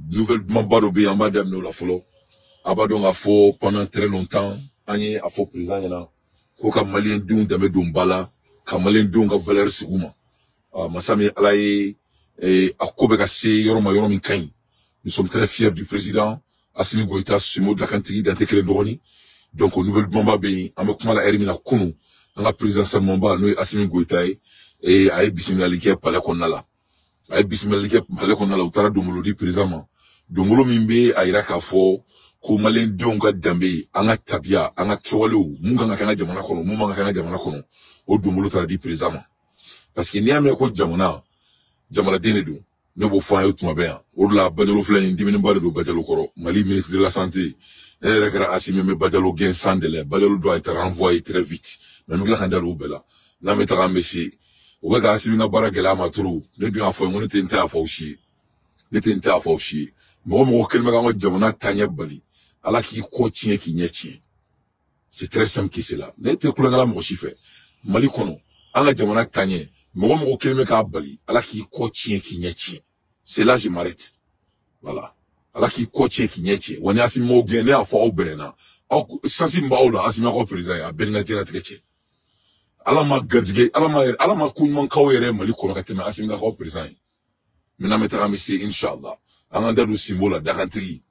nouvellement Barobi en madame nous la follow. Abadon a faux pendant très longtemps. Anye a faux président yana. Koka malien dun dame dumbala. Kamalien dun ga valeur siguma. Masami alaye a kobeka se yoroma yoromi kain. Nous sommes très fiers du président Assimi Goïta Sumo de la Kantigi d'Antekele Droni. Donc au nouvellement Babé, Amekumala Erimina Kunu, dans la présidence Mamba, nous Assimi Goïta et Aïe Bismillah Liké Palakonala. Aïe Bismillah Liké Palakonala, Utara Domolodi présentement. Domolo Mimbe, Aïra Kafo, Koumalen Donga Dambe, Anga Tabia, Anga Kiwalo, Munganga Kana Jamana Kono, Munganga Kana Jamana Kono, au Domolo Taradi présentement. Parce qu'il n'y a même pas de Jamana, Jamana Denedo, ne vous faites pas tout ma bien. Au-delà, Badalo Flan, Diminu Badalo Badalo Koro, Mali ministre de la Santé, Assimi Badalo Gen Sandele, Badalo doit être renvoyé très vite. Mais nous l'avons Bella. N'a pas été Messi. Ou bien Assimi Baragela Maturu, ne bien faire, on était à Fauchi. N'était à Fauchi. Moi, mon quel me Jamana Tanya Bali. Allah qui continue qui n'y est. C'est très simple qui c'est là. N'était que la mochi fait. Mali Kono, Allah Jamana Tanya. Moi, mon quel me Bali. Allah qui continue qui n'y est. C'est là je m'arrête. Voilà. Allah qui continue qui n'y est. On est assez mo gagné à faire au Bénin. Sans Mbaola, assez ma représenté à Bénin Tchétché. Allah m'a gardé, Allah m'a koulman kawere Mali Kono katema assez ma représenté. Maintenant, mettra Messi, Inch'Allah. Anga dadu Simo la dakantri.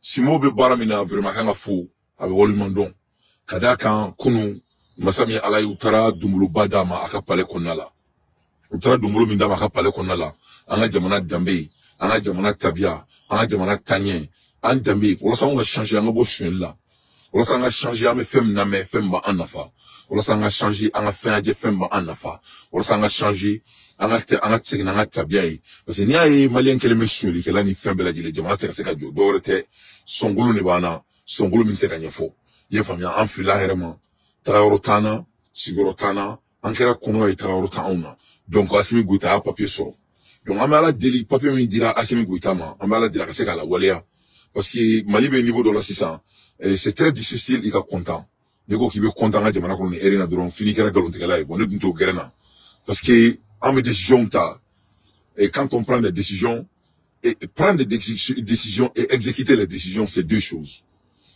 Simo be baramina vraiment kanga fou avec Wolumandon. Kada kan kunu masami alay utara dumulu badama akapale konala. Utara dumulu mindama akapale konala. Anga jamana dambe, anga jamana tabia, anga jamana tanye, anga dambe. Pour ça on va changer anga bo là. Pour ça on va changer anga femme na me femme ba anafa. Pour ça on va changer anga femme femme ba anafa. Pour ça on va changer anga tsegna anga tabia. Parce que ni ay malien kele mesuri kala ni femme la dile jamana tseka seka jo dorete songulu ni bana songulu min seka nyefo. Ye famia enfila herema. Taorotana, sigorotana, ankera kono ay taorotana. Donc Assimi Goïta a papier soro. Donc, on a délit, papier me dira Assimi Goïta, on a dit que la Waléa. Parce que Mali est niveau de la 600. C'est très difficile, il est content. Les gars qui veulent content, on a dit que Erina Dron, fini qu'elle a galonté bon, nous sommes guérina. Parce que, en mes décisions, et quand on prend des décisions, et prendre des décisions et exécuter les décisions, c'est deux choses.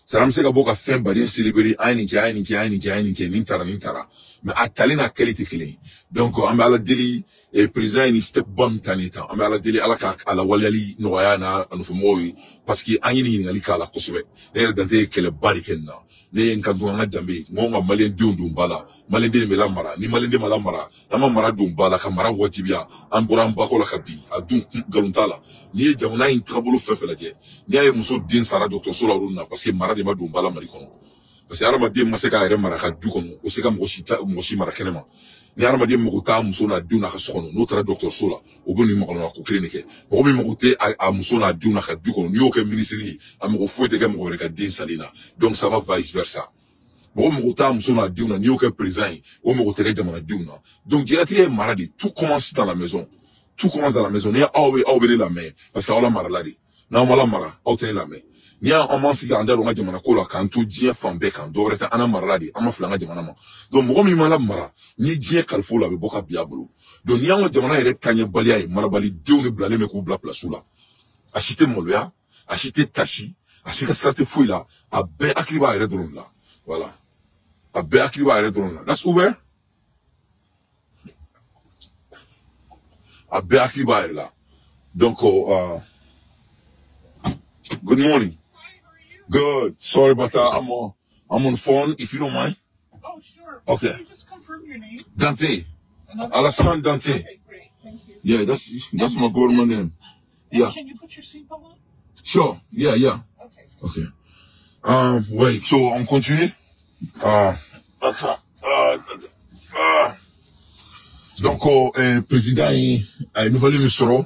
Ça me sert à beaucoup à faire, bah, célébrer, nintara. Mais à talena qualité clé. Donc, on a la délit, et président, il step bomb tanita. On a la délit, à la waliali, noyana, à nous faire parce qu'il y a une la koswe. D'ailleurs, dans des quelle barricade, ne nkandu nga dambe, ngonga malien dumbala, malien de melamara, ni malien de malamara, nama mara dumbala, kamara wajibia, amburam bakola kabi, adun galuntala. Ni jamana in trabolo fefela je. Ni ay muso din sara docteur Sola Runa, parce que mara de ma dumbala marikono. Parce que arama de maseka ere mara ka dukono, o seka moshi mara kenema. Ni arama de mukuta muso na duna ka sokono, notre docteur Sola, o boni mokono ko clinique. O boni mokute a muso na duna ka dukono, ni o ke ministry, a moko fouete ke moko reka din salina. Donc ça va vice versa. Bon mukuta muso na duna, ni o ke président, o mokote ke jamana duna. Donc dirati e maradi, tout commence dans la maison. Tout commence dans la maison. Ni a aubele la main, parce que ala mara ladi. Na mala mara, a tenir la main. Ni a amansi ga andalo nga jamana kola kanto jien fambe kan do reta ana maradi ama flanga jamana ma donc mo mi mala mara ni jien kalfo la be boka biablo donc ni a jamana ere tanya balia e marabali dew ne blale me ko bla plasula achiter moloya acheter tachi acheter sarte fouila a be akriba ere drone là voilà a be akriba ere drone là that's Uber a be akriba ere là donc good morning. Good. Sorry about that. I'm on the phone, if you don't mind. Oh, sure. Okay. Can you just confirm your name? Dante. Alassane Dante. Okay, great. Thank you. Yeah, that's my government name. Yeah. Can you put your seatbelt on? Sure. Yeah. Okay. Okay. Wait. So on continue. Donc, président, nouvelle émission,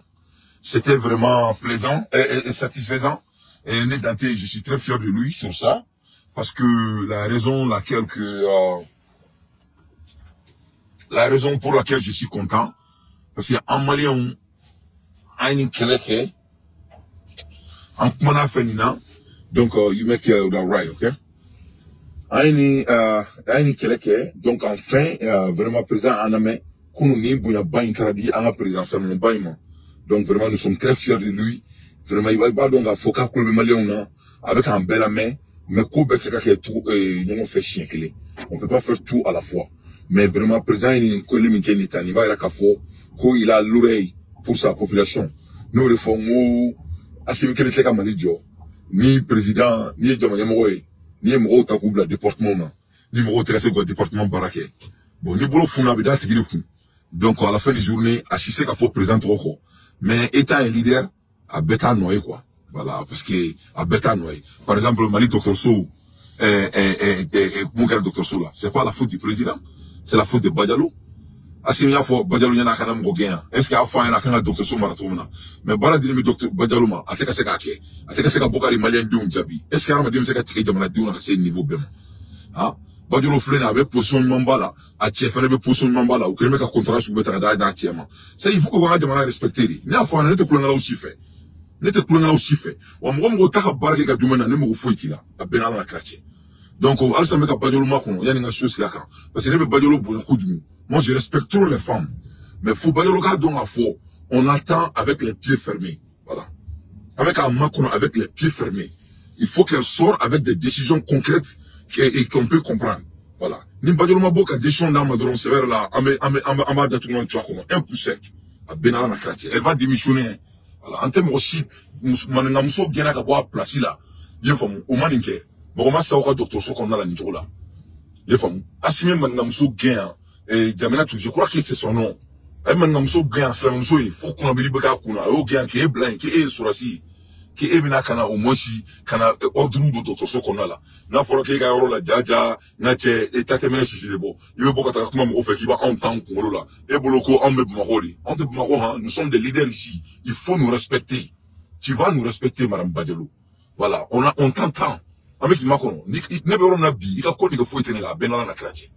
c'était vraiment plaisant et satisfaisant. Et Dante, je suis très fier de lui sur ça, parce que la raison pour laquelle je suis content, parce qu'il y a un Malien, un Keleke, un Kumana Fenina, donc you make that right, okay? Un Keleke, donc enfin, vraiment présent en amé, Kounouni, Bouya Bain Tradi, en présence à mon bain. Donc vraiment, nous sommes très fiers de lui. Vraiment, il va donc à Foka pour le Malien, avec un bel main, mais Kobe, c'est qu'il y a tout, nous on fait chien qu'il est. On peut pas faire tout à la fois. Mais vraiment, président, il va il a l'oreille pour sa population. Nous réformons, Assimi Keleseka Malidio, ni président, ni Djamanyamoué, ni Mro Takoubla, département, ni Mro Teresego, département Baraké. Bon, ni Bolo Funa, Bida, Tigirikou. Donc, à la fin de la journée, Assissé qu'il faut présenter encore. Mais étant un leader, à bêta noyé, quoi. Voilà, parce que, à bêta noyé. Par exemple, Mali, Dr. Sou, mon gars, Dr. Sou, là, c'est pas la faute du président, c'est la faute de Badialo. Assimi a fait Badialo yana kana mo gain. Est-ce qu'il a fait yana kana Dr. Sou maratomna? Mais bala dimi Dr. Badialo ma, ateka seka ke. Ateka seka bokari malien dum jabi. Est-ce qu'il a dit seka tike jamana dum na ce niveau bem? Hein? Badialo flena avec positionnement bala, a chef avec positionnement bala, ou kreme ka contrat sur beta da tiema. Ça il faut que vous jamana respecter. Ni a fait na te kulanga aussi fait. Ni te kulanga aussi fait. Wa mo taka barake ka dumana ne mo foiti la. A benala na krache. Donc, alsa meka Badialo makon, yani nga chose là kan. Parce que ne Badialo bon coup du. Moi, je respecte trop les femmes. Mais faut Badialo ka donc à faux. On attend avec les pieds fermés. Voilà. Avec un makon avec les pieds fermés. Il faut qu'elle sorte avec des décisions concrètes et qu'on peut comprendre. Voilà. Ni Badialo mabo ka décision dans ma drone sévère là, amba d'atouman tu comme un coup sec. À benala na krache. Elle va démissionner. Voilà. En termes aussi, mananga muso gena ka boa place là. Yefam, au maninke. Bon, ça aura docteur Sou qu'on a la nitro là. Les femmes, Assimi Mangamso Gain, et Jamana, je crois que c'est son nom. Et Mangamso Gain, c'est la même chose, il faut qu'on a mis Baka Kuna, au Gain qui est blanc, qui est sur la scie, qui est Benakana, au moins si, kana, ordre de docteur Sou qu'on a là. N'a pas qu'il y a la Djaja, Nache, et Tatemé, si c'est bon. Il veut pas qu'à au fait qu'il va entendre qu'on là. Et Boloko, on me maroli. On te maroli, nous sommes des leaders ici. Il faut nous respecter. Tu vas nous respecter, Madame Badialo. Voilà, on t'entend. Avec Macron, ne beurre na bi, il a connu que faut être là, benala na krache.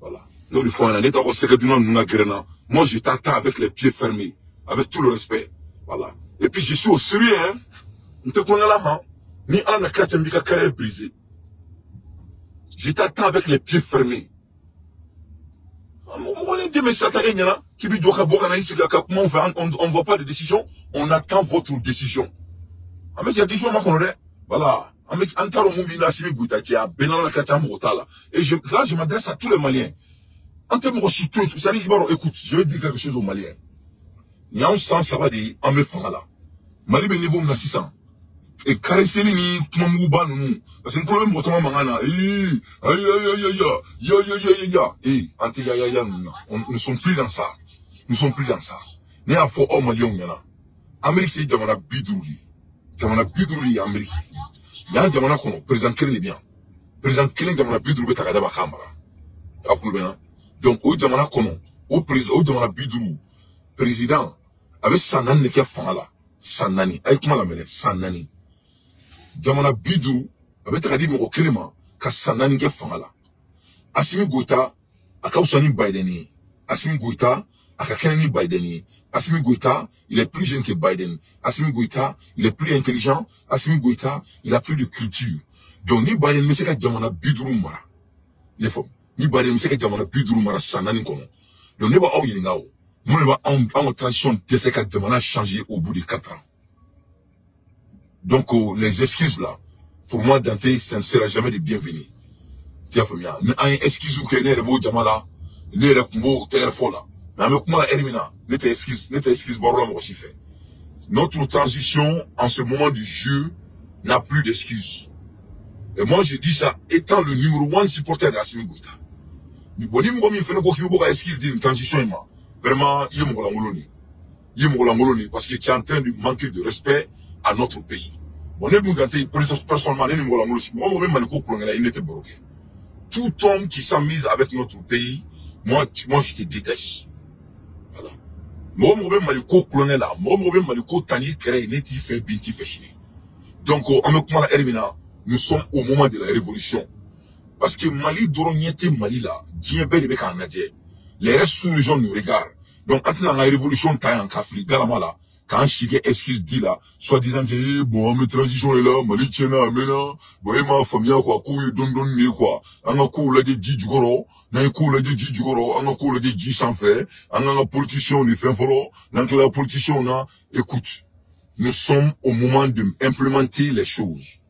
Voilà. Nous le faisons, n'étant au secret du nom de Grena. Moi, je t'attends avec les pieds fermés, avec tout le respect. Voilà. Et puis, je suis au sérieux, hein. Nous te connaissons là, hein. Ni à la krache, m'bika carré brisé. Je t'attends avec les pieds fermés. On ne voit pas de décision. On attend votre décision. Avec la décision, voilà. Et là, je m'adresse à tous les Maliens. En termes de citoyens, tout ça, écoute, je vais dire quelque chose aux Maliens. Il y a un sens, ça va dire, en me faisant là. Mali, ben niveau, on a 600. Et caresser ni, Mamouba, nous. Parce que quand même, on mangana, nous sommes plus dans ça. Nous sommes plus dans ça. Nous avons fait un Malien, Amérique, Jamana Bidouli. Jamana Bidouli, Amérique. Y'a Jamana Kono, président Kélé bien. Président Kélé, Jamana Bidouli, Takadaba Kamara. Donc, au Jamana Kono, au Jamana Bidouli, président, avec Sanani qui a fait là. Sanani, avec moi la mêlée, Sanani. Jamana Bidouli, avec Takadi Moko Kéléma, ka Sanani qui a fait là. Assimi Goïta, aka Ousani Bideni. Assimi Goïta, aka Kenani Bideni. Assimi Goïta, il est plus jeune que Biden. Assimi Goïta, il est plus intelligent. Assimi Goïta, il a plus de culture. Donc, ni Biden, mais c'est que Jamana Bidoulou Mara. Les femmes. Ni Biden, mais c'est que Jamana Bidoulou Mara, Sanani Kono. Donc, n'est pas au Yingao. Moi, en transition, de ce que Jamana a changé au bout de 4 ans. Donc, les excuses là, pour moi, Dante, ça ne sera jamais de bienvenue. Tu as fait bien. Un excuse ou que n'est pas Jamala, n'est pas terre folle. Mais avec moi, Hermina, n'était excuse, Barola fait. Notre transition, en ce moment du jeu, n'a plus d'excuses. Et moi, je dis ça, étant le numéro 1 supporter d'Assimi Goïta. Ni boni mo mi fene ko ki bo excuse d'une transition ma. Vraiment, il est molangoloni parce que tu es en train de manquer de respect à notre pays. Bon, ne bungante personnellement, ne molangoloni. Moi, même maliko kolongela, il n'était bloqué. Tout homme qui s'amuse avec notre pays, moi, je te déteste. Voilà. Moi, même maliko kolongela, moi, même maliko tani créé, ne t'y fait bien, t'y fait chier. Donc, avec moi, Hermina, nous sommes au moment de la révolution. Parce que Mali, Doroniete Mali là, Djebé de Bekanadje, les restes sous-régions nous regardent. Donc, quand la révolution taille en Kafri, Galamala, quand Chigué excuse dit là, soit disant que, bon, mes transitions est là, Mali tiena, amena, bon, ma famille, quoi, couille, don, quoi, en a cool, la dit Djigoro, n'a cool, la dit Djigoro, en a cool, la dit sans fait, en a politicien, on est fait follow, dans la politicien, on a, écoute, nous sommes au moment d'implémenter les choses.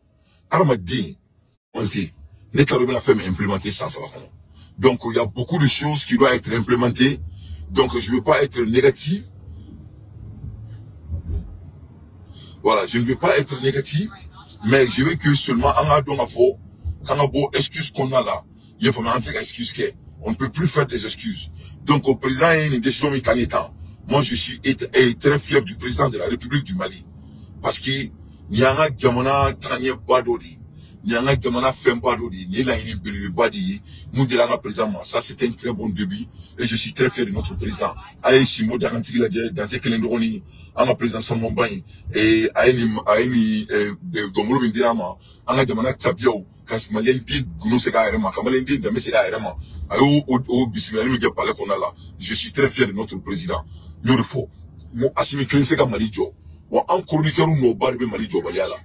Armadine, on dit, n'est pas la femme implémenter ça, ça va. Donc, il y a beaucoup de choses qui doivent être implémentées. Donc, je ne veux pas être négatif. Voilà, je ne veux pas être négatif, mais je veux que seulement, quand on a beau excuse qu'on a là, il faut m'en dire excuse que on ne peut plus faire des excuses. Donc, au président, il y a une décision mécanique. Moi, je suis très fier du président de la République du Mali. Parce que, il y a un jamana tanye badodi. Il y a un jamana femme badodi. Il y a un badi. Nous disons président, ça c'était un très bon début. Et je suis très fier de notre président. Aïe, Simo, d'Aranti, Dante Kelendroni, en président Salmon Bain, et Aïni, Domolo Mindirama, en jamana Tabio, quand Malien dit, Gounou Sega Erema, quand Malien dit, Dame Sega Erema, aïe, au Bissimilani, mais parlé qu'on a là. Je suis très fier de notre président. Nous le faut. Moi, Assimi Klinseka Malijo. Moi, en chroniqueur, nous, Barbe Malijo Baliala.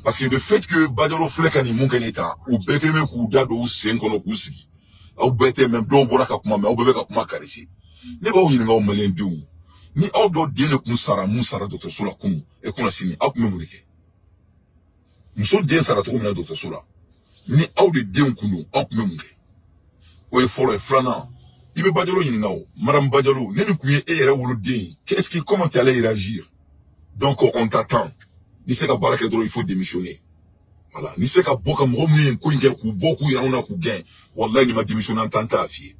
Parce que le fait que Badalo Flekani Munkaneta, ou Beteme Koudado, ou Senkono Kousi, ou Bete même, dont Boraka Kuma, ou Bebeka Kuma Karisi. Ne pas où il y a un malin de où. Ni au dos d'Yene Kunsara, Moussara, Dr. Sola Kum, et qu'on a signé, à Kumemurike. Nous sommes bien Saratou, Dr. Sola. Ni au de Dion Kuno, à Kumemurike. Ou est fort et flanant. Il veut Badalo Yinao, Madame Badalo, ne nous couillez et Wolodé. Qu'est-ce qu'il, comment tu allais réagir? Donc, on t'attend. Ni se ka baraka dro il faut démissionner. Voilà. Ni se ka boka mromni ko inge ku boku ya ona ku gain. Wallahi ni ma démissionner en tant afie.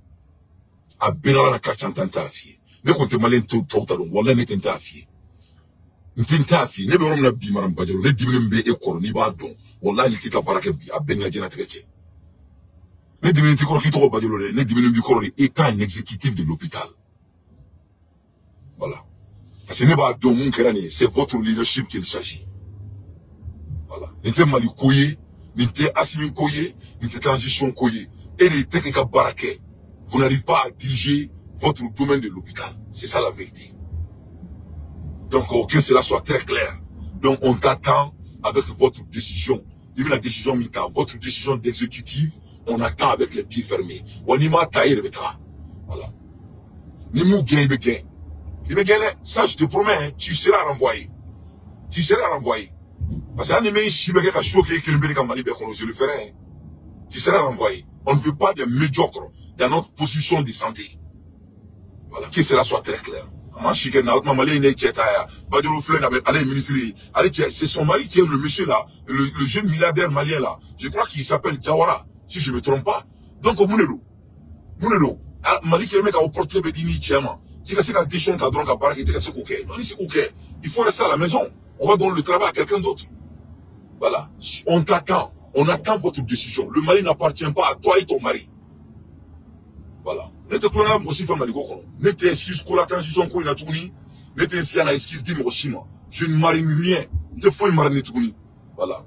A benara na kacha en tant afie. Ne ko te malen to ta don wallahi ne tenta afie. Ni tenta afie ne be rom na bi maram bajalo ne dimine mbe e koro ni ba don. Wallahi ni kita baraka bi a benna jena treche. Ne dimine ti koro ki to bajalo ne dimine bi koro état un exécutif de l'hôpital. Voilà. Parce que ne ba don mun kerani c'est votre leadership qu'il s'agit. Voilà. N'était Mali Koye, n'était Assimi Koye, n'était transition Koye. Et les techniques baraké, vous n'arrivez pas à diriger votre domaine de l'hôpital. C'est ça la vérité. Donc, que cela soit très clair. Donc, on t'attend avec votre décision. Même la décision Mika, votre décision d'exécutive, on attend avec les pieds fermés. Wanima taïr betra. Voilà. Nimou gain begain. Ça, je te promets, hein, tu seras renvoyé. Tu seras renvoyé. Parce que si je le ferai, tu seras renvoyé. On ne veut pas de médiocres dans notre position de santé. Voilà, que cela soit très clair. C'est son mari qui est le monsieur là, le jeune milliardaire malien là. Je crois qu'il s'appelle Jawara, si je ne me trompe pas. Donc, Mounelo, Mali qui est le mec à porter Bedini Tchama, qui a ses conditions cadrons à part qui était assez coquet. Non, c'est coquet. Il faut rester à la maison. On va donner le travail à quelqu'un d'autre. Voilà. On t'attend. On attend votre décision. Le mari n'appartient pas à toi et ton mari. Voilà. Ne te prenons pas aussi, femme Maligoko. Ne te excuse pour la transition qu'on a tourné. Ne te excuse dis moi je ne marie rien. Ne te faut une marine tourner. Voilà.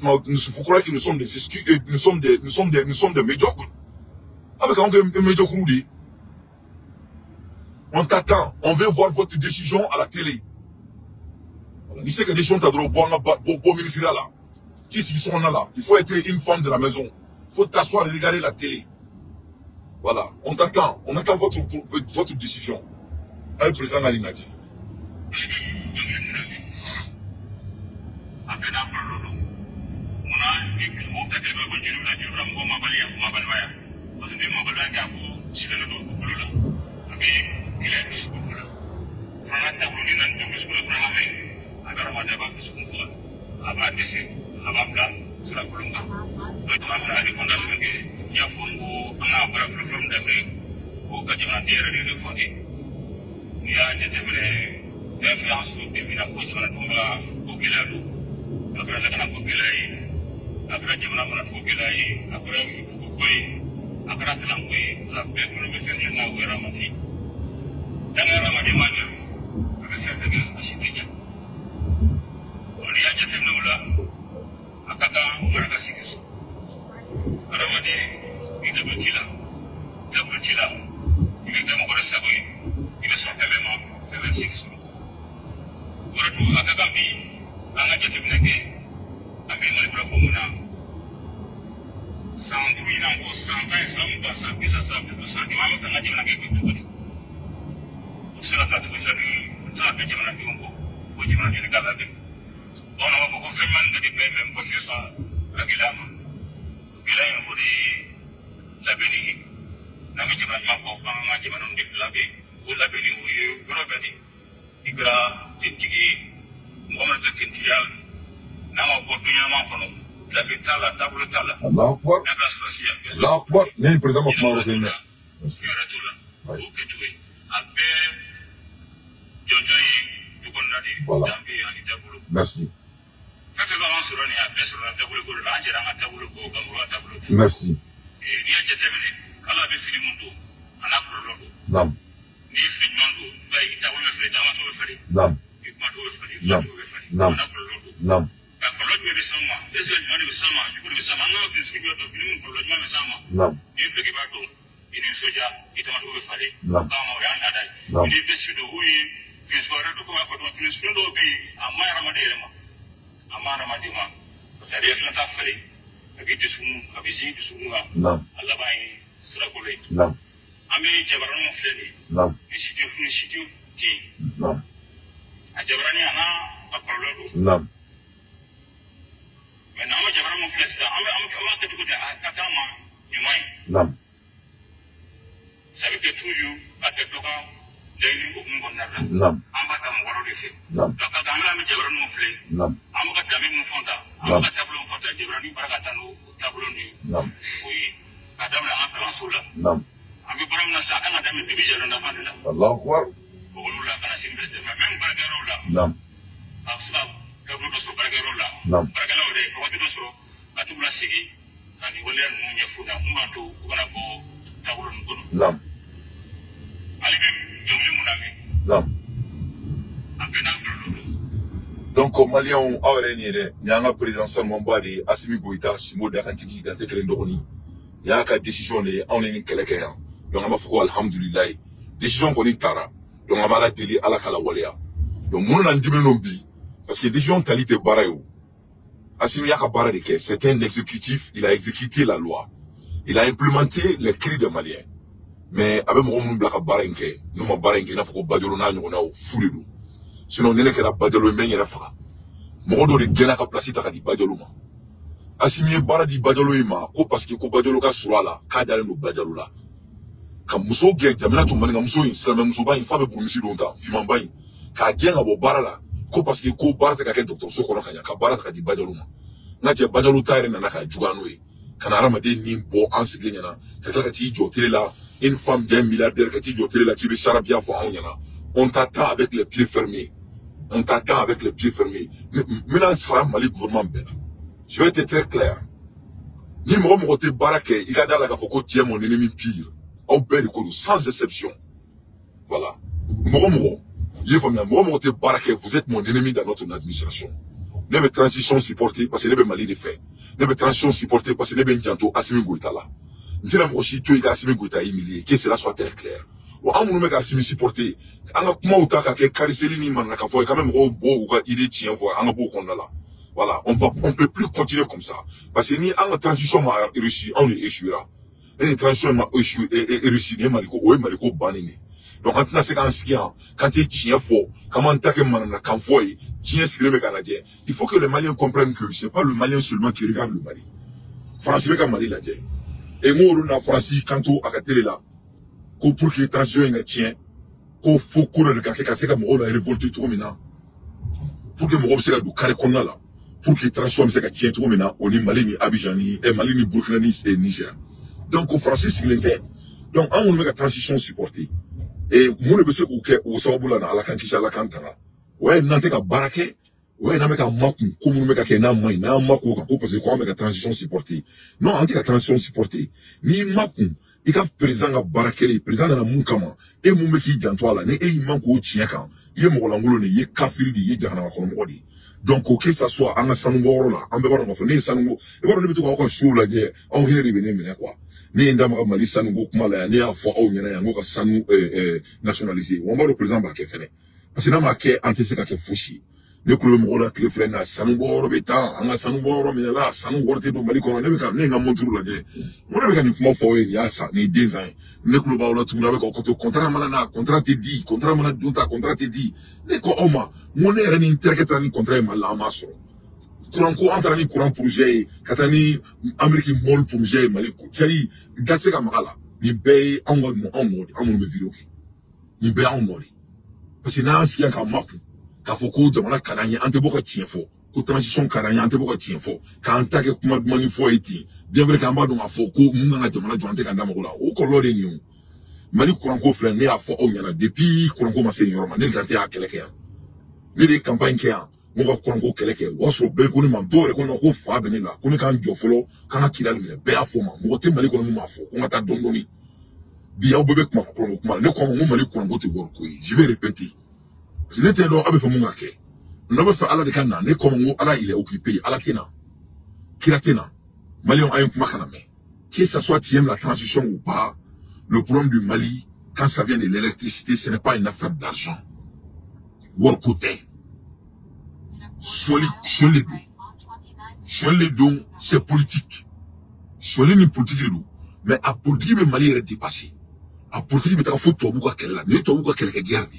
Nous faut croire que nous sommes des excuses, nous sommes des médiocres. Avec un médiocre, on t'attend. On veut voir votre décision à la télé. Il sait que des gens t'adorent bon ministre là. Si ils sont là, il faut être une femme de la maison. Il faut t'asseoir et regarder la télé. Voilà, on t'attend. On attend votre décision. Le président Alina dit. jima ni kala de ona ma ko fe man de be même ko fi sa agilama gilay mo di labeni na mi jima ma ko fa ma jima non di labe ko labeni o yo robedi ikra tintigi mo ma de kintiyal na ma ko dunya ma ko no labe tala tablo tala Allah akbar Allah akbar ni président ma ko ne voilà merci merci nam nam nam nam nam ini soja itu masuk ke fare kama orang ada ini desido ui visuara do kuma foto visuara do bi amara madema sariya na ta fare agi disumu abisi disumu Allah bai srakole ami jabaran mo fleni sitio ti a jabarani ana apolodo mais ama jabaran mo flesa am ka dugo de akama nyumai sabe que tuyo ate toka leni ko mun gonna amba ta mo goro dise ka gamla mi jebran mo fle am ka dami mo fonta am ka tablo fonta jebran ni baraka tanu tablo ni oui adamla an transula am bi borom na sa kana dami bi jero na fandila Allahu akbar ko lula kana sim beste même baraka rola afsa tablo do so baraka rola baraka la ode ko do so atubla sigi ani wala mu nyafuna mbantu wana ko tablo ngono donc Maliens awrenire nyanga président Salman Badi Assimi Goïta Simo Dakantigi dante kelen dogoni ya ka décision de on ni keleke ya donc ama fuko alhamdulillah décision ko ni tara donc ama la deli ala kala waliya donc mon nan dimeno bi parce que décision qualité barayo Assimi ya ka bara de ke c'est un exécutif, il a exécuté la loi, il a implémenté les cris des Maliens. Mais avec mon monde black barenke, nous ma barenke na foko badolo na nyona o fulido. Sinon nene kera badolo men yera faka. Mo do de gena ka place ta di badolo ma. Assimi bara di badolo ma ko parce que ko badolo ka surala ka dale no badolo la. Ka muso ge jamana to mani muso islam muso ba fa be pour misi donta fi man bay. Ka genga bo bara la ko parce que ko bara ta ka docteur so ko na kanya ka bara ta di badolo ma. Na je badolo tare na ka jugano e. Kana ramade ni bo ansigre nyana. Ka ti jo tele la. Une femme d'un milliardaire qui est charabia on t'attend avec les pieds fermés. On t'attend avec les pieds fermés. Maintenant, sera Mali gouvernement bel. Je vais être très clair. Ni moi, mon côté baraké, il y a dans la gafoko tient mon ennemi pire. Au bel sans exception. Voilà. Moi, mon côté baraké, vous êtes mon ennemi dans notre administration. Ne me transition supportée parce que ne me Mali de fait. Ne me transition supportée parce que ne me Njanto Assimi Goïta là. Ndira aussi tu es Assimi Goïta humilié, que cela soit très clair. Ou amu no meka Assimi supporter. Anga kuma utaka ke kariseli ni man ka foi quand même au beau ou il est tient voix anga beau qu'on a là. Voilà, on peut plus continuer comme ça parce que ni anga transition ma réussi, on échouera. Une transition ma échoué et réussi ni maliko banini. Donc maintenant c'est quand tu tiens faux, comment t'as man na kan foi, tiens skrime canadien. Il faut que les Maliens comprennent que c'est pas le Malien seulement qui regarde le Mali. France meka Mali la dit. Et moi, on a Francis, quand on a télé là, pour que les transitions ne tiennent, qu'on faut courir de quelqu'un qui a révolté tout maintenant. Pour que mon se du carré qu'on a là, pour que les transitions ne tiennent tout maintenant, on est Mali, Abidjani, et Mali, Burkina et Niger. Donc, au Francis, il est donc, on a une transition supportée. Et moi, je sais qu'au Saboula, à la Kankisha, à la Kantana, ouais, n'a pas baraké. Ouais, n'a pas makou, comme nous meka kena mai, n'a makou kako parce que quoi meka transition supportée. Non, anti la transition supportée. Ni makou, il a président à barakeli, président na mukama, et mon meki jantoala, ne e manko chiaka, ye molangulo ne ye kafiri di ye jana makolomodi. Donc, ok, ça soit en sanungoro là, en bébara ma fone sanungo, et voilà le tout encore chaud là, je, en hine de bené quoi. Ni ndama mali sanungo kumala, ni a fois au nyana yango ka sanu nationalisé. On va le président ba kefene. Parce que n'a ma ke anteseka ke fushi. ne kulo mo la kle frena sanu boro beta anga sanu boro mi la sanu worte do mali kono ne ka ne nga montru la je mo ne ka ni kuma fo ya sa ni design ne kulo ba la tu na ko to contrat mana na contrat te di contrat mana dunta contrat te di ne ko oma mo ne reni interketa ni contrat ma la maso courant ko entra ni courant projet katani ameriki mol projet mali ko tari datse ka makala ni be ango mo amo me video ki ni be ango parce que na asiya ka maku ka fo ko jamana kananye ante boka tiefo ko transition kananye ante boka tiefo ka antake kuma mani fo eti bien vrai ka mbado afo ko munga na jamana joante ka ndamo la o ko lode ni mali courant ko flen ne afo o nyana depuis courant ko maseni yoroma ne gante a keleke ya ne de campagne ke ya mo ko courant ko keleke waso be ko ni man dore ko no ko fa beni la ko ni kan jofolo kan akila le be afo ma mo te mali ko no ma afo ko ngata dondoni bi ya bebe kuma courant ko ne ko mo mali courant ko te bor ko je vais répéter si n'était donc avec mon ke on avait fait ala de kana ne comme ala il est occupé ala tina kiratena Mali on a un makaname que ça soit tième la transition ou pas le problème du Mali quand ça vient de l'électricité ce n'est pas une affaire d'argent war côté sur les dons c'est politique sur les politique le mais à politique le Mali est dépassé à politique mais ta photo beaucoup qu'elle là ne to beaucoup qu'elle garde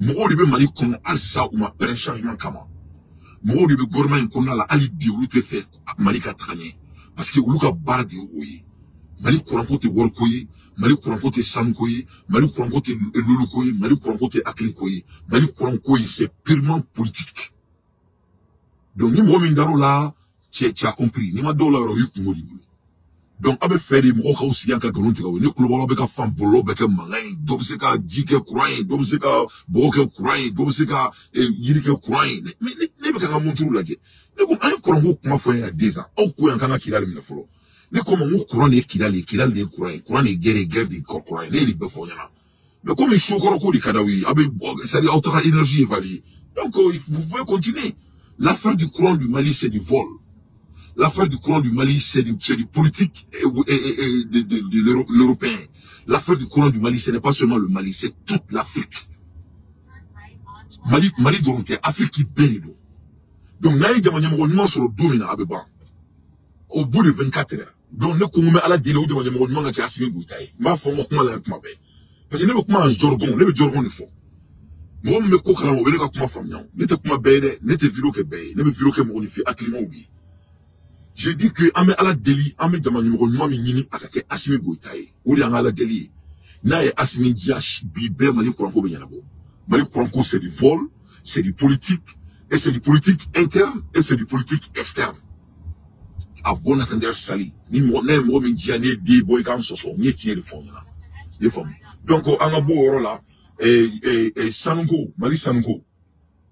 Mogo de be mali kono alsa ou ma pere changement kama. Mogo de be gouvernement kono la ali bi ulu te fe mali ka tranye. Parce que ulu ka bar de oyi. Mali courant kote wor koyi, mali courant kote san koyi, mali courant kote lulu koyi, mali courant kote akli koyi. Mali courant koyi c'est purement politique. Donc ni mo mindaro là, tu as compris. Ni ma do la ro yuku ngoli. Donc abe feri mo ka aussi yanka galonte ka ne kulo be ka fam bolo be ka mangai do se ka jike kurai do se ka boke kurai do se ka yirike kurai ne be ka montru la je ne ko ay ko ngo kuma fo ya deza au ko yanka na kilali mi folo ne ko mo kurai ne kilali de kurai ne guerre de kurai ne li be fo yana mais comme il faut ko di kadawi abe ça dit auto énergie évaluée donc vous pouvez continuer l'affaire du courant du Mali c'est du vol. L'affaire du courant du Mali, c'est du politique et de l'européen. L'affaire du courant du Mali, ce n'est pas seulement le Mali, c'est toute l'Afrique. Mali Doronte, Afrique qui bénido. Donc, naïe diamant sur le domina abeba. Au bout de 24 heures. Donc, ne koumoume à la délai de diamant qui a signé Goutaï. Ma femme, moi, la ma bé. Parce que ne me comment un jorgon, ne me jorgon le fond. Moi, me kokala, ne me comment femme, ne te comment bé, ne te vilo que bé, ne me vilo que mon fait, acclimant oublié. Je dis que ame ala deli ame jama numéro nomi nini akake asimi goitaye uli anga ala deli na e asimi diash bibe mali kuranko be yanabo mali kuranko c'est du vol c'est du politique et c'est du politique interne et c'est du politique externe a bon attendre sali ni mo ne mo min diane di boy kan soso ni tie de fond yana de fond donc anga bo rola et sanunko mali sanunko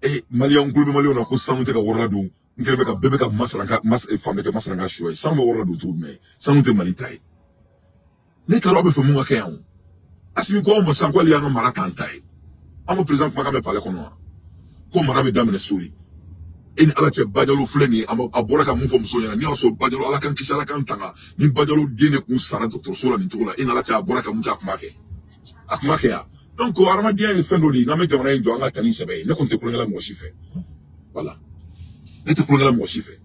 et mali on groupe mali on a ko sanunte ka worla do Nkelebe ka bebe ka masranka femme ka masranka shoy sans me wora do tout mais sans te malitai ne ka robe femu ka yan asimi ko mo san ko li an mara kantai amo président ko ka me parler kono ko mara me damene suri en ala che bajalo fleni amo abora ka mu fo so yana ni so bajalo ala kan kisala kan tanga ni bajalo dine ku sara docteur sola ni tola en ala che abora ka mu ta akmake ya donc ko arma dia e fendoli na me jamana en jonga tani sebe ne ko te prendre la mo chife voilà ne te prenez la moi fait.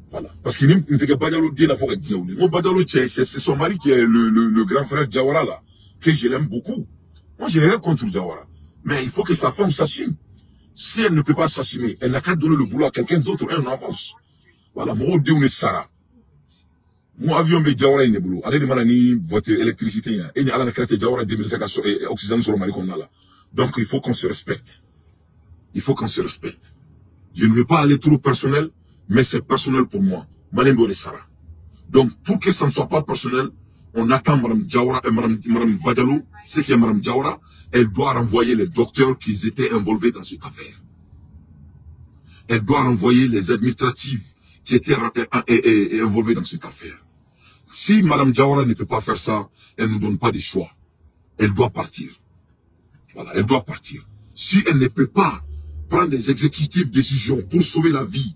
Voilà. Parce qu'il n'était pas Badialo dit la forêt de Mon Badialo, c'est son mari qui est le grand frère Diawara là, que je l'aime beaucoup. Moi, je n'ai rien contre Diawara. Mais il faut que sa femme s'assume. Si elle ne peut pas s'assumer, elle n'a qu'à donner le boulot à quelqu'un d'autre et on avance. Voilà. Moi, on est Sarah. Moi, avion, mais Diawara, il est boulot. Allez, demandez voiture, électricité, et il y a la carte Diawara 2005 et Occident sur le mari qu'on a là. Donc, il faut qu'on se respecte. Il faut qu'on se respecte. Je ne veux pas aller trop personnel, mais c'est personnel pour moi. Malembo de Sarah. Donc, pour que ça ne soit pas personnel, on attend Mme Diawara et Mme Badialo, c'est que Mme Diawara, elle doit renvoyer les docteurs qui étaient involvés dans cette affaire. Elle doit renvoyer les administratifs qui étaient involvés dans cette affaire. Si Mme Diawara ne peut pas faire ça, elle ne nous donne pas de choix. Elle doit partir. Voilà, elle doit partir. Si elle ne peut pas prendre des exécutifs décisions pour sauver la vie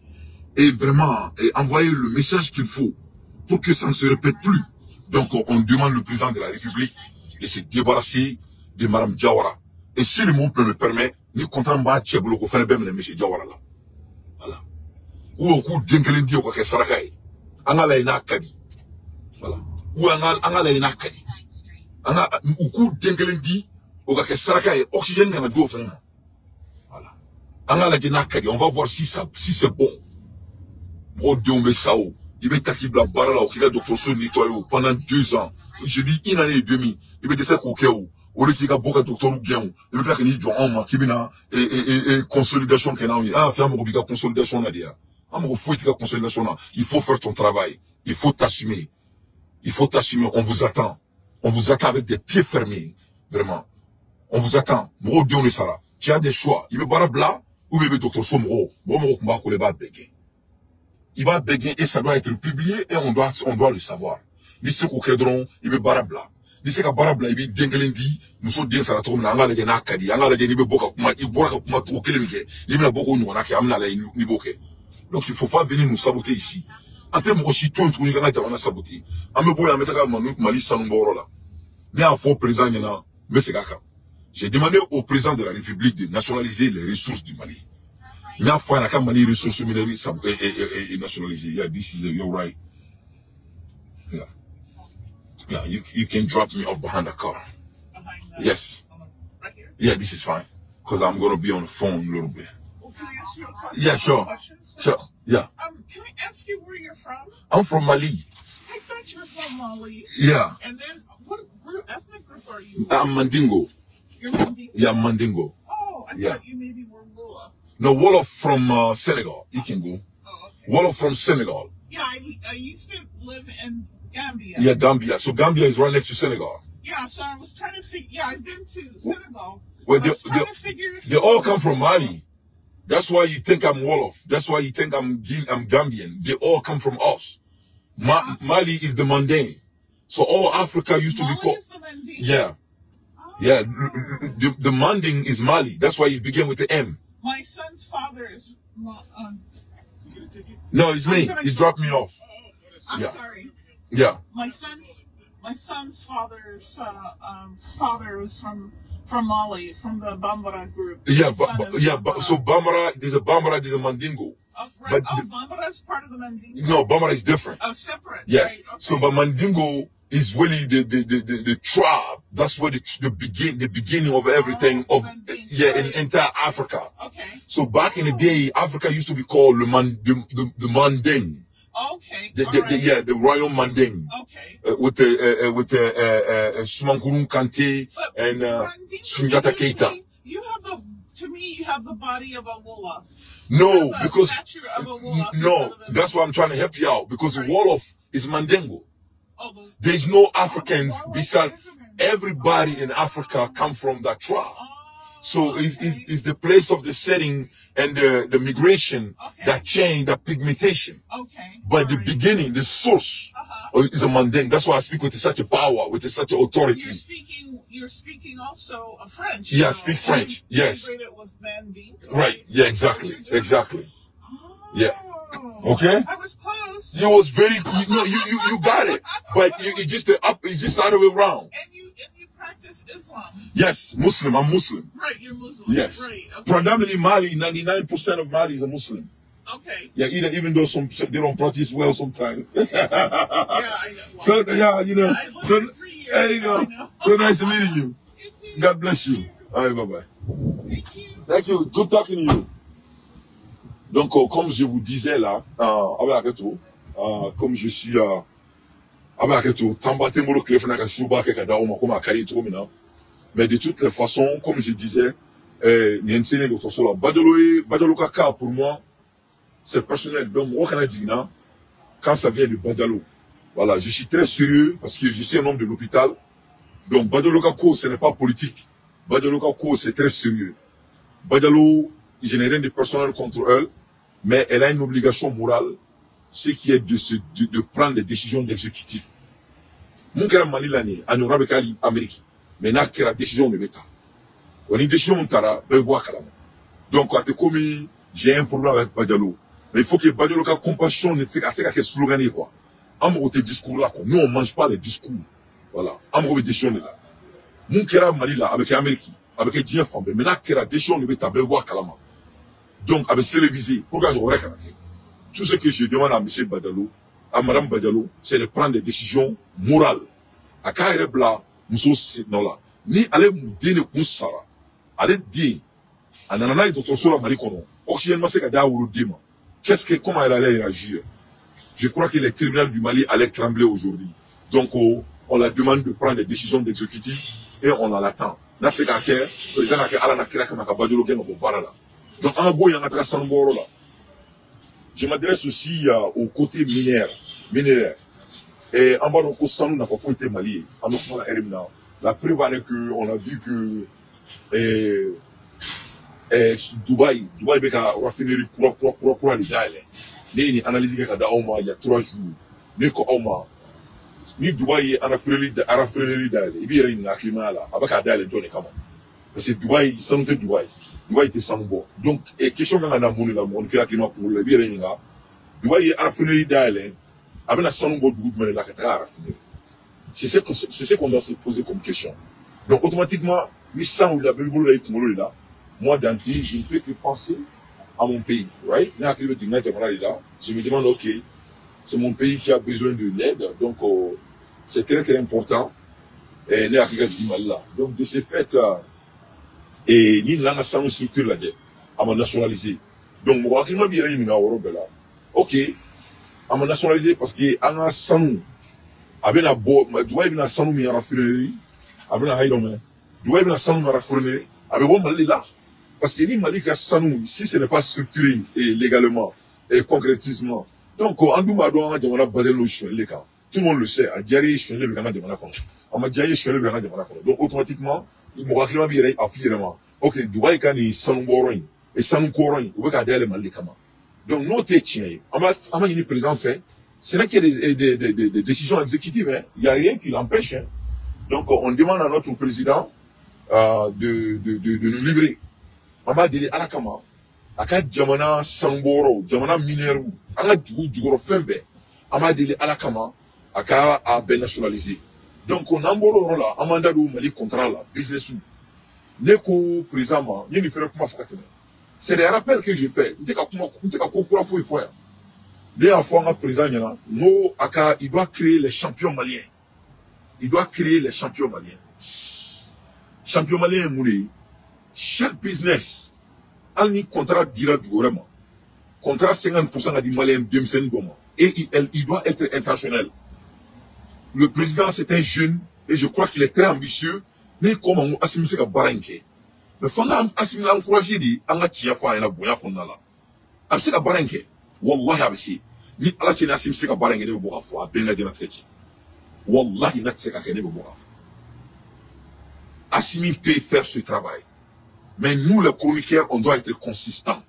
et vraiment envoyer le message qu'il faut pour que ça ne se répète plus. Donc on demande au président de la République de se débarrasser de Mme Diawara. Et si le monde peut me permettre, ni contrat m'a tche bolo ko fana bem na monsieur Jawara la voilà ou ku denkelen di ko ke saraka yi anga la ina kadi voilà ou anga la ina kadi anga ku denkelen di o ka ke saraka yi oxygène kana do fana voilà anga la ina kadi on va voir si c'est bon mo dombe sao il va takibla barala o kika docteur so nettoyer pendant 2 ans je dis 1 année et demie il va de ça ko keu au lieu qu'il y a beaucoup de docteurs ou bien, il veut qu'il y ait un qui vient et consolidation qui est là. Ah, faire mon consolidation là dire. Ah, mon faut être consolidation là. Il faut faire ton travail. Il faut t'assumer. Il faut t'assumer. On vous attend. On vous attend avec des pieds fermés. Vraiment. On vous attend. Moro Dieu ne sera. Tu as des choix. Il veut barabla ou il veut docteur Somro. Moro combat qu'on les va béguer. Il va béguer et ça doit être publié et on doit le savoir. Mais ce qu'on crédron, il veut barabla. Ni se ka barabla ibi dengelendi muso den sara to na ngala gena kadi ngala geni be boka kuma I boka kuma to kelemike libna boko nu na ke amna la ni boke donc il faut pas venir nous saboter ici en termes aussi tout ni kana jamana saboter ame boya metaka manu mali sanumboro là mais à fond président na mais c'est kaka j'ai demandé au président de la République de nationaliser les ressources du Mali nya fa na ka Mali ressources mineries et nationaliser yeah this is you're right yeah. Yeah, you can drop me off behind the car. Behind Yes. Right here. Yeah, this is fine. Because I'm going to be on the phone a little bit. Well, can I ask you a question? Yeah, sure. Questions first? Sure. Yeah. Can I ask you where you're from? I'm from Mali. I thought you were from Mali. Yeah. And then, what ethnic group are you? I'm Mandingo. You're Mandingo? Yeah, Mandingo. Oh, I Yeah. thought you maybe were Wolof. No, Wolof from Senegal. You can go. Oh, okay. Wolof from Senegal. Yeah, I used to live in Gambia. Yeah, Gambia. So Gambia is right next to Senegal. Yeah, so I was trying to figure. Yeah, I've been to Senegal. Well, I was trying to figure if they all come from Mali. That's why you think I'm Wolof. That's why you think I'm Gambian. They all come from us. Mali is the Manding. So all Africa used to be Mali called. is the Manding? Yeah. Oh. Yeah. The Manding is Mali. That's why it began with the M. My son's father is. No, it's me. He's dropped me off. I'm Yeah. sorry. Yeah. My son's father's father was from Mali, from the Bambara group. Yeah, Son is yeah. Bambara. So Bambara, there's a Mandingo. Oh, right. but Oh, the- Bambara is part of the Mandingo. No, Bambara is different. Oh, separate. Yes. Right. Okay. So, but Mandingo is really the tribe. That's where the beginning of everything Oh, of Mandingo. in entire Africa. Okay. So back in the day, Africa used to be called the Manding. Okay. All right. The Royal Manding. Okay. With Sumankurun Kante But and Mandingo, Sunjata Keita. you have the body of a Wolof. No, You have a because stature of a Wolof no, instead of a- that's why I'm trying to help you out. Because Right. Wolof is Mandingo. Oh, There's no Africans Wolof besides is a Mandingo. everybody in Africa come from that tribe. Oh, So okay. it's the place of the setting and the migration Okay. that change, that pigmentation. Okay. But the All right. beginning, the source is a Manding. That's why I speak with such a power, with such authority. You're speaking also a French. Yeah, I so speak French, yes. It was Mandingo. Right. Yeah, exactly. Exactly. Oh, Yeah. Okay? I was close. You was very, you got it. But it's just the other way around. And you practice Islam. Yes, Muslim. I'm Muslim. Right, you're Muslim. Yes. Right. Okay. Predominantly Mali, 99% of Mali is a Muslim. Okay. Yeah, even though they don't practice well sometimes. Yeah, I know. So yeah, you know. I lived So here 3 years. there you I go. know. So nice meeting you. You too. God bless you. All right, bye bye. Thank you. Thank you. Good talking to you. Donc, comme je vous disais là, comme je suis mais de toutes les façons, comme je disais, pour moi, c'est personnel. Donc, quand ça vient de Badalo, voilà, je suis très sérieux parce que je suis un homme de l'hôpital. Donc, Badalo Kako, ce n'est pas politique. Badalo Kako, c'est très sérieux. Badalo, je n'ai rien de personnel contre elle, mais elle a une obligation morale, ce qui est de prendre des décisions d'exécutif. Mon kera Mali l'année, à Nora Bekali, Amérique, mais n'a que la décision de l'État. On a une décision tara, donc, quand comme j'ai un problème avec Badalo, mais il faut que Badalo ait compassion, ne sais pas quel slogan est quoi. Amour tes discours là, quoi. Nous, on mange pas les discours. Voilà. Amour des décisions là. Mon kera Mali là, avec l'Amérique, avec un dieu femme maintenant que la décision ne veut pas voir kalama donc avec télévisé pour qu'on aurait qu'à faire tout ce que je demande à monsieur Badalo à madame Badalo c'est de prendre des décisions morales à carré bla muso non là ni aller mudine kunsara aller dire anana et docteur Sola Malikono oxygène c'est qu'à dima comment elle allait réagir. Je crois que les tribunaux du Mali allaient trembler aujourd'hui. Donc, on la demande de prendre des décisions d'exécutif et on en attend. Donc, je m'adresse aussi au côté minéraire. Et en bas, on n'a pas été Mali. La preuve est qu'on a vu que Dubaï est une raffinerie il y a analysé il y a 3 jours. Ni Dubaï est en raffinerie d'aile. Il y a une climat là. Avec un d'aile, parce que Dubaï, sans Dubaï était sans bon. Donc, question qu'on a on fait un climat pour le bien. Dubaï est en raffinerie d'aile. Avec un sans bon du goût de la raffinerie. C'est ce qu'on doit se poser comme question. Donc, automatiquement, ni sans ou la Bible là, moi, Danti, je ne peux que penser à mon pays, right? Je me demande, ok, c'est mon pays qui a besoin de l'aide, donc c'est très très important. Donc de ce fait, et ni l'on a sans structure là, à m'a nationalisé. Donc moi, je bien ok, à m'a nationalisé parce que on a sans, avec la boîte, Dubaï bien sans nous raffinerie, avec la haïdome, Dubaï bien sans nous raffinerie, avec bon Mali là. Parce que Mali Sanou, si ce n'est pas structuré et légalement et concrètement, donc en Douma doit on a basé le choix les cas. Tout le monde le sait. À Diarry, je suis le gana de Manakon. À Madjaye, je suis le gana de Manakon. Donc automatiquement, il m'aura clairement bien affirmé. Ok, Dubaï quand il Sanou Boroin et Sanou Koroin, on va garder le Mali Kama. Donc nos tétiens, à ma une président fait, c'est là qu'il y a des décisions exécutives. Hein. Il n'y a rien qui l'empêche. Hein. Donc on demande à notre président de nous libérer. Amba deli alakama aka jamana samboro jamana mineru anga djugoro fembe amba deli alakama aka a ben nationalisé donc on amboro là amanda do Mali contrat là business neko présentement ni ni faire comment fakatene c'est des rappels que j'ai fait n'était ka kokura fo ifo ya les afo nga président yana no aka il doit créer les champions maliens champions maliens mouli. Chaque business a un contrat direct du gouvernement. Contrat 50% à des Maliens, et il doit être intentionnel. Le président, c'est un jeune, et je crois qu'il est très ambitieux, mais comme on a assimilé ça baranke. Mais faut assimilé encourager dit, on a tia fa ina boya konna la. Absi ka baranke. Wallahi absi. Ni ala tia assimilé ça baranke ne boka fo, ben la dina treki. Wallahi nat se ka kene boka fo. Assimi peut faire ce travail. Mais nous, les chroniqueurs, on doit être consistants.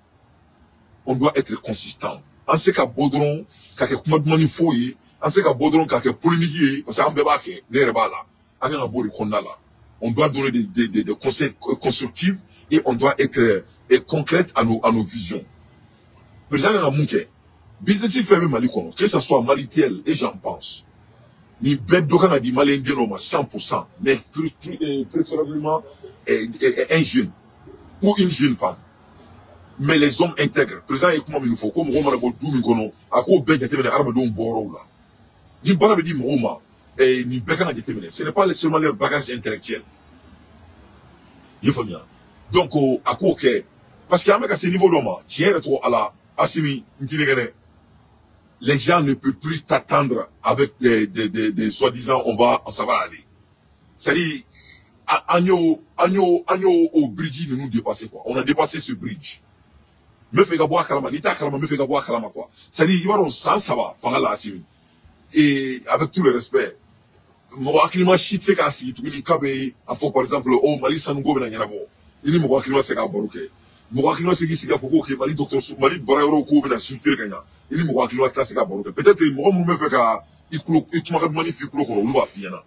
On doit être consistants. On sait qu'à Baudron, qu'à Koumadouman Foye, on sait qu'à Baudron, qu'à Polémique, parce qu'on bébake, les rebala, on doit donner des conseils constructifs et on doit être concrète à nos visions. Président de la Mouké, business fait même Mali, que ce soit Malitel, et j'en pense. Ni bête d'aucun a dit Malien 100%, mais préférablement un jeune. Ou une jeune femme. Mais les hommes intègres, présent et comment il faut, comme Roma Boudou Mikono, à quoi ben déterminé Armadon Boro là. Ni Bala me dit Roma, et ni Bekana déterminé. Ce n'est pas seulement leur bagage intellectuel. Il faut bien. Donc, à quoi que, parce qu'à ce niveau d'homme, tiens, trop à la, Assimi, les gens ne peuvent plus t'attendre avec des soi-disant, ça va aller. C'est-à-dire, Agneau au bridge ne nous dépassait quoi. On a dépassé ce bridge. Me fait gaboua kalama, nita kalama, me fait gaboua kalama quoi. C'est-à-dire, il va dans sans ça va, fanga la assimi. Et avec tout le respect, mon climat shit c'est qu'assi, tout le monde a fait par exemple, oh Mali sanungo ben n'yana bo. Il dit mon climat c'est qu'aboruke. Mon climat c'est qu'il faut que Mali docteur Mali barayoro ko ben structure kanya. Il dit mon climat c'est qu'aboruke. Peut-être mon me fait qu'à il m'a magnifique le koro, nous va fiana.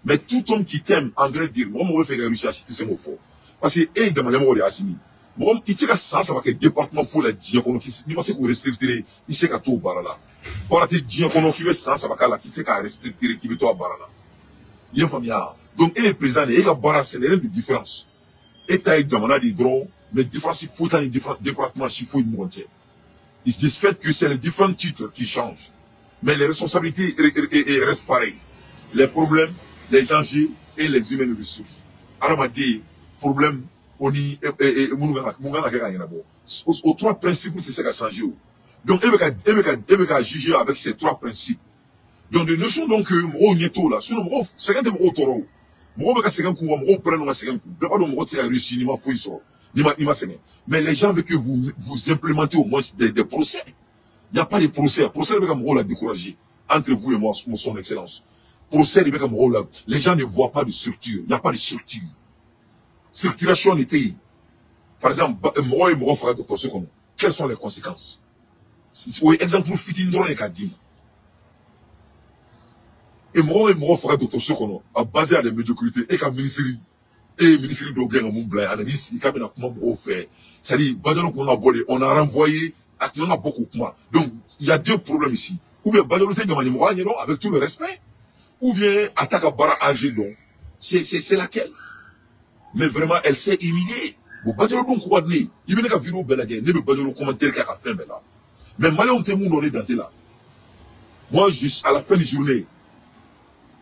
Mais tout homme qui t'aime, en vrai dire, moi, je vais faire réussir à citer ce mot faux. Parce que, et, de manière, moi, assimi. Moi, il tient ça va que le département faut la diacono qui, il sait qu'on restricter, il sait qu'à tout barala. Barate diacono qui veut ça va qu'à la, qui sait qu'à restricter, qui veut tout barala. Il y a famille. Donc, et le président, et la barra, c'est rien de différence. État et Jamana des droits, mais différents faut dans les différents départements, il faut une montée. Il se fait que c'est les différents titres qui changent. Mais les responsabilités restent pareilles. Les problèmes, les enjeux et les humaines ressources. Alors, on dit, problème, on y, aux trois principes qui sont changés. Donc, il va juger avec ces trois principes. Donc, de notion, donc, on y est tout là. Sinon, c'est quand même au taureau. Mais les gens veulent que vous implémentez au moins des procès. Il n'y a pas de procès. Procès, le rôle a découragé. Entre vous et moi, son excellence. Procès, les gens ne voient pas de structure. Il n'y a pas de structure. Structuration était. Par exemple, moi et moi, frère docteur Sekono, quelles sont les conséquences? Oui, exemple, fitin drone et kadim. Et moi, frère docteur Sekono, à basé à des médiocrités, et qu'un ministre de bien à mon blé, analyse, il y a bien comment fait. C'est-à-dire, on a renvoyé, on a beaucoup de moi. Donc, il y a deux problèmes ici. Ou bien, avec tout le respect, ou bien, attaque à Bara Agédon. C'est laquelle? Mais vraiment, elle s'est humiliée. Bon, Badolo donc quoi de il y a une vidéo belle ne me Badolo commentaire qu'à la fin là. Mais malheureusement, on est dans là. Moi, à la fin de journée,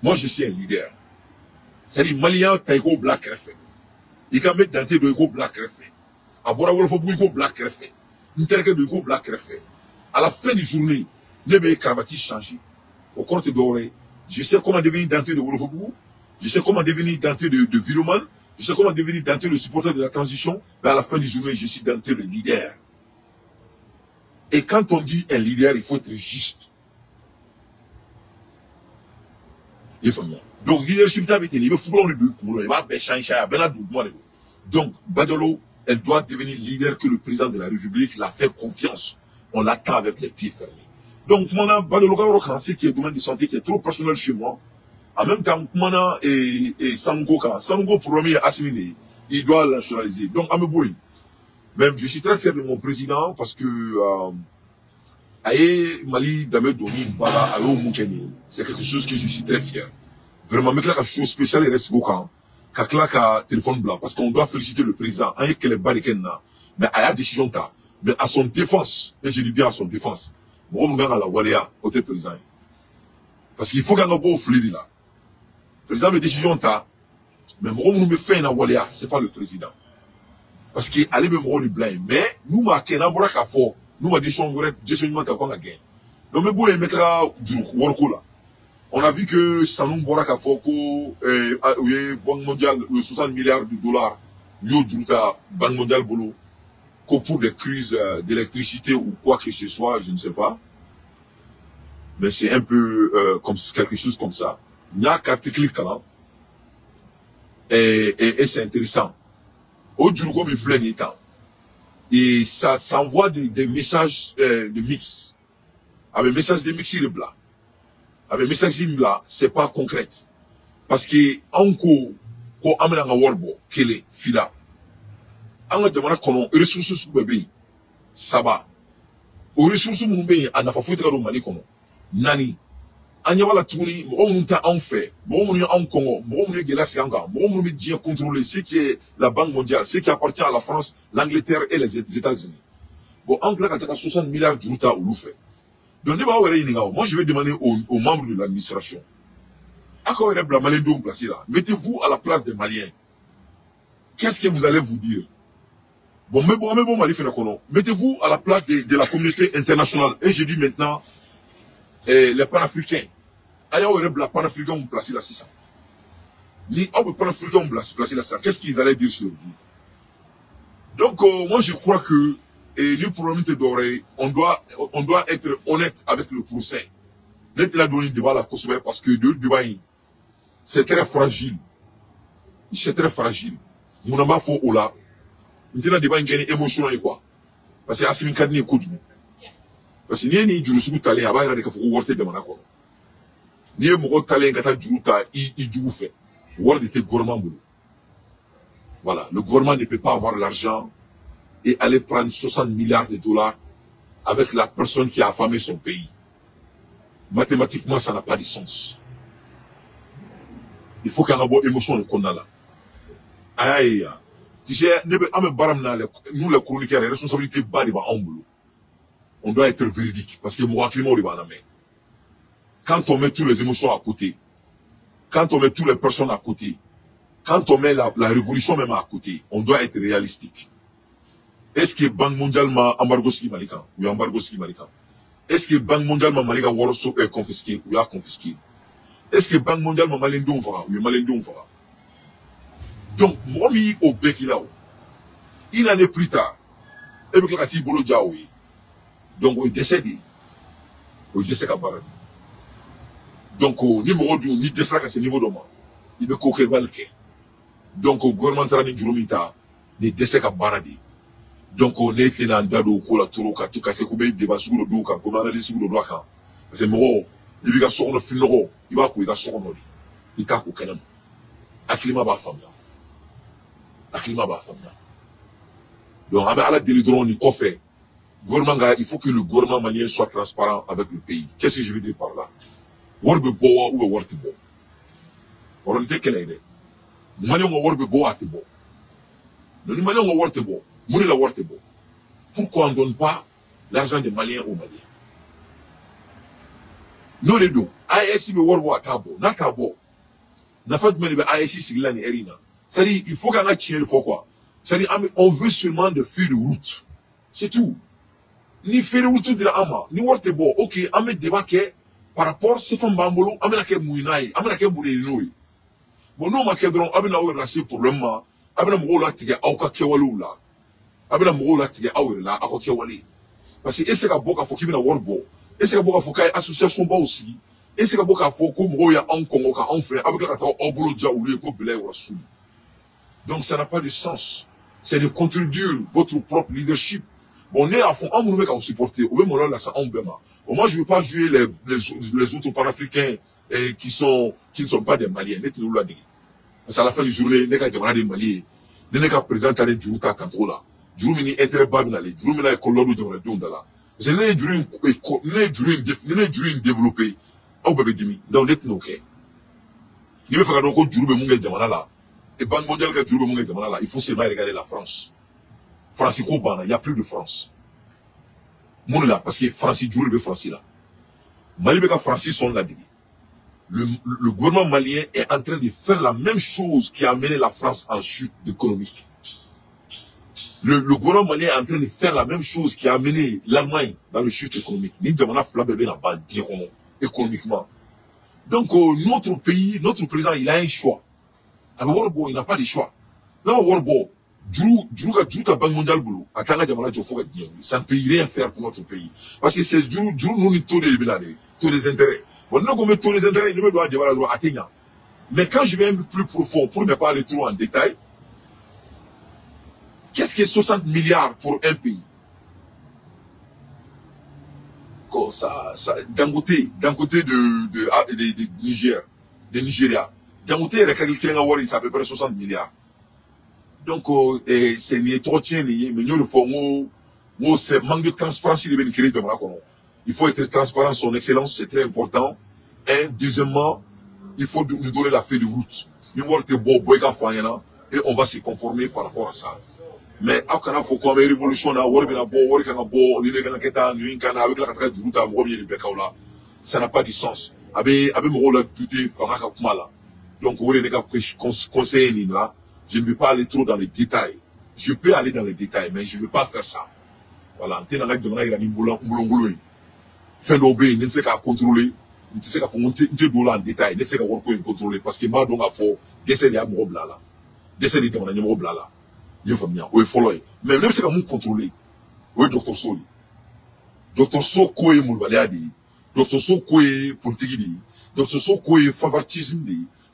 moi, je suis un leader. C'est-à-dire, Malien, t'as un black refait. Il can mettre dans tes deux black refait. À Bora Wolf, il black refait. Une telle que deux black refait. À la fin de journée, ne me Kravati changer. Au compte doré, je sais comment devenir denté de Wolfobou. Je sais comment devenir denté de Viloman. Je sais comment devenir denté le supporter de la transition. Mais à la fin du journée, je suis denté le leader. Et quand on dit un leader, il faut être juste. Il faut bien. Donc, leadership, il faut donc, Badolo, elle doit devenir leader que le président de la République l'a fait confiance. On l'attend avec les pieds fermés. Donc, moi, Badolo, c'est qui est domaine de santé qui est trop personnel chez moi. En même temps, Mana et Sango, premier assimilé, il doit la nationaliser. Donc, Ameboui. Même, je suis très fier de mon président parce que, Aye, Mali, Dame Doni, Bala, Alo, Moukeni, c'est quelque chose que je suis très fier. Vraiment, mais quelque chose spécial, il reste beaucoup. Kakla, téléphone blanc, parce qu'on doit féliciter le président. Aye, qu'elle est barricade, mais à la décision, mais à son défense, et je dis bien à son défense, moi, je à la Waléa, côté président. Parce qu'il faut qu'on ait un beau fleury là. Président de décision mais moi nous me fait un Waléa, c'est pas le président. Parce qu'il allait me rôle blanc, mais nous marquons un bras à fort, nous ma décision t'as qu'on a gagné. Donc mais bon il mettra du worko là. On a vu que Sanoum Boraka Foko Banque mondiale 60 milliards de dollars yo duruta Banque mondiale bolo ko pour des crises d'électricité ou quoi que ce soit, je ne sais pas. Mais c'est un peu comme quelque chose comme ça. Il y a un article et c'est intéressant. Au-delà du flèche étant. Et ça envoie des messages de mix. Avec message de mix, il est blanc. Avec message de blanc, c'est pas concret. Parce que, ko amena nga warbo, kele, fila. Anga jamana kono, ressources sou bébé. Saba. Aux ressources moun bébé, anafa foutre do mali kono. Nani. Anya wala tourni, mon ta en fait, mon en Congo, mon gelas yanga, mon bien contrôler ce qui est la Banque mondiale, ce qui appartient à la France, l'Angleterre et les États-Unis. Bon, Angleterre a 60 milliards de routa ou l'oufé. Donc, moi, je vais demander aux membres de l'administration. Mettez-vous à la place des Maliens. Qu'est-ce que vous allez vous dire? Bon, mais Mali fait mettez-vous à la place de la communauté internationale. Et je dis maintenant, les panafricains. Les panafricains ont placé la 600. Les panafricains ont placé la 600. Qu'est-ce qu'ils allaient dire sur vous? Donc, moi, je crois que, nous, pour le doré, on doit être honnête avec le procès. Net la donné débat la Kosovo parce que de Dubaï, c'est très fragile. C'est très fragile. Mon nama faut ola. Maintenant, débat une émotion et quoi? Parce que Assimi Kadni est coudou. Parce que ni jurusugu talé aba ira de kafu worte de manako ni mo talé ngata juruta i jugu fait word était gouvernement boulot. Voilà, le gouvernement ne peut pas avoir l'argent et aller prendre 60 milliards de dollars avec la personne qui a affamé son pays. Mathématiquement, ça n'a pas de sens. Il faut qu'il y ait une émotion de qu'on a là. Aïe, Tu sais, nous les chroniqueurs, les responsabilités bas de on doit être véridique parce que moi, climat de main. Quand on met toutes les émotions à côté, quand on met toutes les personnes à côté, quand on met la révolution même à côté, on doit être réalistique. Est-ce que Banque mondiale m'a embargo ski malika ou embargo ski malika? Est-ce que Banque mondiale m'a malika woroso est confisqué ou a confisqué? Est-ce que Banque mondiale m'a malindon fera ou malindon fera? Donc, moi, mi au Bekilao, une année plus tard, et puis quand il bolo jaoui, donc on est décédé à Baradi. Donc, numéro 2, ni décédé à ce niveau de moi, il me coquer balke. Donc, au gouvernement trani jurumita, ni décédé à Baradi. Donc, on est dans dado ko la toro ka tout casser comme il débat sur le dos quand on analyse sur le droit quand. C'est moro, il va sur le finoro, il va courir sur le nord. Il t'a coqué non. Akilima ba femme. Akilima ba femme. Donc, avec la délidron, ni quoi fait. Gouvernement, il faut que le gouvernement malien soit transparent avec le pays. Qu'est-ce que je veux dire par là? Warbe boa ou warbe bo. On te quelle idée? Malien ou warbe boa te bo. Le malien ou warbe bo. Mouni la warbe bo. Pourquoi on ne donne pas l'argent des Maliens aux Maliens? Non, les deux. ASI me warbe à tabo. Na tabo. Na fait de me ASI sigla ni erina. C'est-à-dire, il faut qu'on ait tiré le faux quoi. C'est-à-dire, on veut seulement de faire de route. C'est tout. Ni faire de route de la ama. Ni warbe bo. Ok, on met débat par rapport à ce qu'on va faire, on va faire mouinaï, on va faire mouinaï. Bon, nous, on va faire on va faire problème, on va faire tiga auka kewalou là. On va faire tiga là, auka kewali. Parce que est-ce que boka faut qu'il y ait un warbo? Est-ce que boka faut qu'il y ait association ba aussi? Est-ce que boka faut qu'on y ait un Congo, un frère, avec la kata obolo dia ou le ko belay ou rasouli. Donc, ça n'a pas de sens. C'est de contribuer votre propre leadership. Bon, on est à fond, on nous met à supporter. Ou même on là, ça en bema. Bon, moi, je veux pas jouer les autres panafricains qui ne sont pas des Maliens. Nous l'a dit. Parce qu'à la fin du journée, n'est qu'à des Maliens. N'est qu'à présenter les Djouta Kantola. Djou mini intérêt babinale. Djou mini koloro de Dondala. C'est n'est Djourin développé. Au bébé dimi. Donc, n'est nous ok. Il me fait donc Djou be munga jamana là. Et Banque mondiale que Djou be munga jamana là. Il faut seulement regarder la France. Francico Bana, il n'y a plus de France. Mon là, parce que Francis Djouri de Francis là. Malibeka Francis sont là. Le gouvernement malien est en train de faire la même chose qui a amené la France en chute économique. Le gouvernement malien est en train de faire la même chose qui a amené l'Allemagne dans le chute économique. Ni Djamana Flabébé n'a pas dit économiquement. Donc, notre pays, notre président, il a un choix. Alors, Warbo, il n'a pas de choix. Non, Warbo. Djouka Banque mondiale boulot. Atanga Djamana Djofoga Dien. Ça ne peut rien faire pour notre pays. Parce que c'est Djou nous tous les intérêts. Bon, nous, comme tous les intérêts, nous devons dire droit atteignant. Mais quand je vais un peu plus profond, pour ne pas aller trop en détail, qu'est-ce que 60 milliards pour un pays? Comme ça, d'un côté de Nigeria. D'un côté, ça peut près 60 milliards. Donc, c'est lié trop tien lié, mais nous le faisons, c'est manque de transparence de bénéficier de il faut être transparent, son excellence, c'est très important. Et deuxièmement, il faut nous donner la feuille de route. Nous et on va se conformer par rapport à ça. Mais, après, il faut qu'on ait une révolution, ça n'a pas de sens. Donc, conseiller là. Je ne vais pas aller trop dans les détails. Je peux aller dans les détails, mais je ne veux pas faire ça. Voilà. Fin d'obé, ne sait qu'à contrôler, ne sait qu'à monter en détail, ne sait qu'à contrôler, parce que ma donc à fond, décès à mon blala. Décès de mon blala. Il faut bien, oui, follow. Mais même c'est qu'à mon contrôler. Oui, docteur Soli. Docteur So, quoi est mon baladi. Docteur So, quoi est politique. Docteur So, quoi est favoritisme.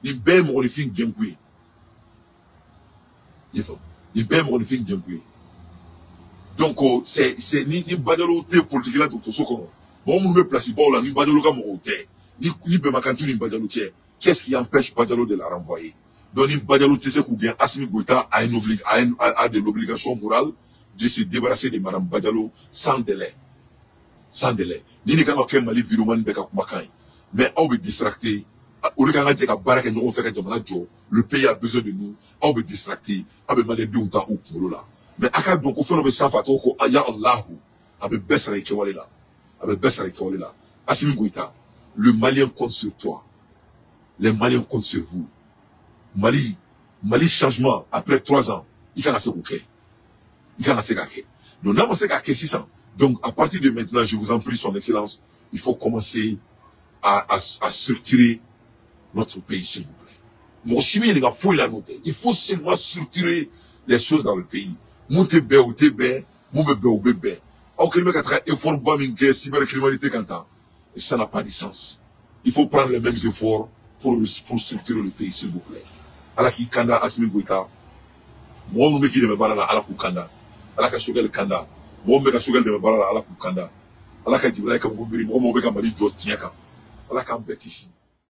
Ni ben mon fin djemkwe. Donc, c'est ni badalo te politique là, docteur Sokoro. Bon, on me place bon là, ni badalo comme hôtel. Ni bemakantu ni badalo tiens. Qu'est-ce qui empêche badalo de la renvoyer? Donc, ni badalo te sait bien Assimi Goïta a de l'obligation morale de se débarrasser de madame Badalo sans délai. Sans délai. Ni quand on Mali viruman beka kumakai. Mais on veut distracter Le pays a besoin de nous. On veut distracter. On veut demander d'où ta ou là. Mais à donc on fait le sang fato ko aya Allahu. Avec baisse avec kewale là. Avec baisse avec kewale là. Assimi Goïta, le Malien compte sur toi. Les Maliens comptent sur vous. Mali changement après 3 ans. Il y a assez bouquet. Il y a assez gâquet. Donc là on sait gâquet 600. Donc à partir de maintenant, je vous en prie, son excellence, il faut commencer à structurer notre pays, s'il vous plaît. Mon chimie, il faut seulement structurer les choses dans le pays. Mon tébé ou tébé, mon bébé ou bébé. On crée un effort bamingue, cybercriminalité quand et ça n'a pas de sens. Il faut prendre les mêmes efforts pour structurer le pays, s'il vous plaît. Alors qui kanda Assimi Goïta, moi on me qui de me barana ala ku kanda, ala ka sugal kanda, moi on me ka sugal de me barana ala ku kanda, ala ka jibla ka mbiri, moi on me ka mali jo tiaka, ala ka mbeki.